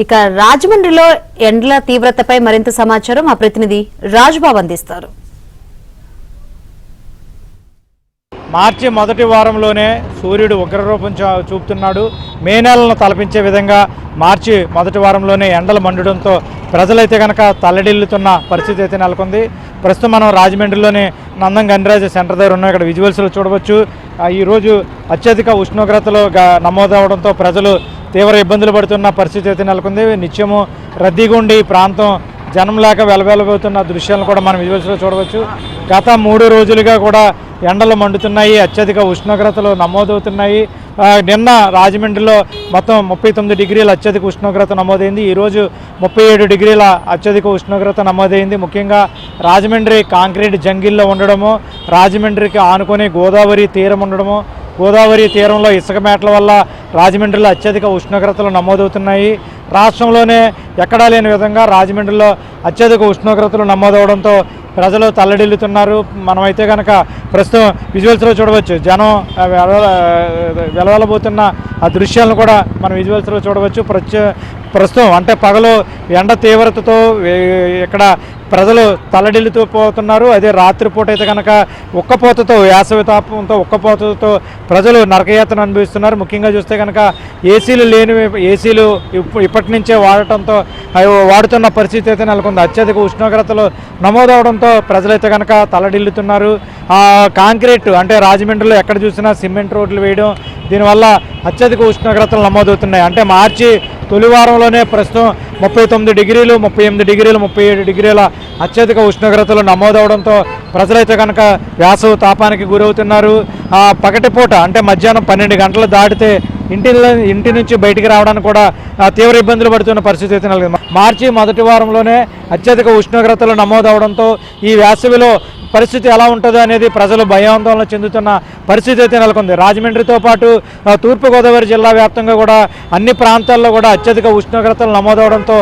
ఇక రాజమండ్రిలో ఎండల తీవ్రతపై మరింత సమాచారం మా ప్రతినిధి రాజ్బాబు అందిస్తారు. మార్చి మొదటి వారంలోనే సూర్యుడు ఉగ్రరూపం చూపుతున్నాడు. మే నెలను తలపించే విధంగా మార్చి మొదటి వారంలోనే ఎండలు మండడంతో ప్రజలైతే కనుక తల్లడిల్లుతున్న పరిస్థితి అయితే నెలకొంది. ప్రస్తుతం మనం రాజమండ్రిలోని నందం గనిరాజ్ సెంటర్ దగ్గర ఉన్నాం. ఇక్కడ విజువల్స్లో చూడవచ్చు. ఈరోజు అత్యధిక ఉష్ణోగ్రతలు నమోదవడంతో ప్రజలు తీవ్ర ఇబ్బందులు పడుతున్న పరిస్థితి అయితే నెలకొంది. నిత్యము రద్దీగా ఉండి ఈ ప్రాంతం జనం లేక వెలవెలబోతున్న దృశ్యాలను కూడా మనం విజువల్స్లో చూడవచ్చు. గత 3 రోజులుగా కూడా ఎండలు మండుతున్నాయి, అత్యధిక ఉష్ణోగ్రతలు నమోదవుతున్నాయి. నిన్న రాజమండ్రిలో మొత్తం 39 డిగ్రీల అత్యధిక ఉష్ణోగ్రత నమోదైంది. ఈరోజు 37 డిగ్రీల అత్యధిక ఉష్ణోగ్రత నమోదైంది. ముఖ్యంగా రాజమండ్రి కాంక్రీట్ జంగిల్లో ఉండడము, రాజమండ్రికి ఆనుకొని గోదావరి తీరం ఉండడము, గోదావరి తీరంలో ఇసుక మేటల వల్ల రాజమండ్రిలో అత్యధిక ఉష్ణోగ్రతలు నమోదవుతున్నాయి. రాష్ట్రంలోనే ఎక్కడా లేని విధంగా రాజమండ్రిలో అత్యధిక ఉష్ణోగ్రతలు నమోదవడంతో ప్రజలు తల్లడిల్లుతున్నారు. మనమైతే కనుక ప్రస్తుతం విజువల్స్లో చూడవచ్చు. జనం వెలవెలబోతున్న ఆ దృశ్యాలను కూడా మనం విజువల్స్లో చూడవచ్చు. ప్రస్తుతం అంటే పగలు ఎండ తీవ్రతతో ఇక్కడ ప్రజలు తల్లడిల్లుతూ పోతున్నారు. అదే రాత్రిపూట అయితే కనుక ఉక్కపోతతో, వేసవి తాపంతో ఉక్కపోతతో ప్రజలు నరకయాతన అనుభవిస్తున్నారు. ముఖ్యంగా చూస్తే కనుక ఏసీలు ఇప్పటి నుంచే వాడుతున్న పరిస్థితి అయితే నెలకొంది. అత్యధిక ఉష్ణోగ్రతలు నమోదవడంతో ప్రజలైతే కనుక తల్లడిల్లుతున్నారు. కాంక్రీట్ అంటే రాజమండ్రిలో ఎక్కడ చూసినా సిమెంట్ రోడ్లు వేయడం, దీనివల్ల అత్యధిక ఉష్ణోగ్రతలు నమోదవుతున్నాయి. అంటే మార్చి తొలి వారంలోనే ప్రస్తుతం 39 డిగ్రీలు, 38 డిగ్రీలు, 37 డిగ్రీల అత్యధిక ఉష్ణోగ్రతలు నమోదవడంతో ప్రజలైతే కనుక వేసవి తాపానికి గురవుతున్నారు. పగటిపూట అంటే మధ్యాహ్నం 12 గంటలు దాటితే ఇంటి నుంచి బయటికి రావడానికి కూడా తీవ్ర ఇబ్బందులు పడుతున్న పరిస్థితి అయితే నెలకొంది. మార్చి మొదటి వారంలోనే అత్యధిక ఉష్ణోగ్రతలు నమోదవడంతో ఈ వేసవిలో పరిస్థితి ఎలా ఉంటుందో అనేది ప్రజలు భయాందోళన చెందుతున్న పరిస్థితి అయితే నెలకొంది. రాజమండ్రితో పాటు తూర్పుగోదావరి జిల్లా వ్యాప్తంగా కూడా అన్ని ప్రాంతాల్లో కూడా అత్యధిక ఉష్ణోగ్రతలు నమోదవడంతో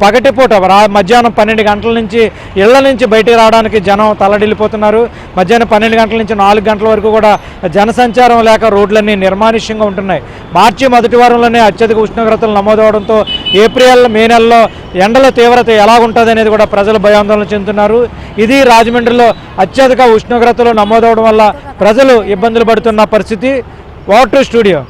పగటిపూట మధ్యాహ్నం 12 గంటల నుంచి ఇళ్ల నుంచి బయటికి రావడానికి జనం తల్లడిల్లిపోతున్నారు. మధ్యాహ్నం 12 గంటల నుంచి 4 గంటల వరకు కూడా జనసంచారం లేక రోడ్లన్నీ నిర్మానుష్యంగా ఉంటున్నాయి. మార్చి మొదటి వారంలోనే అత్యధిక ఉష్ణోగ్రతలు నమోదవడంతో ఏప్రిల్, మే నెలలో ఎండల తీవ్రత ఎలాగుంటుంది అనేది కూడా ప్రజలు భయాందోళన చెందుతున్నారు. ఇది రాజమండ్రిలో అత్యధిక ఉష్ణోగ్రతలు నమోదవడం వల్ల ప్రజలు ఇబ్బందులు పడుతున్న పరిస్థితి. Water studio.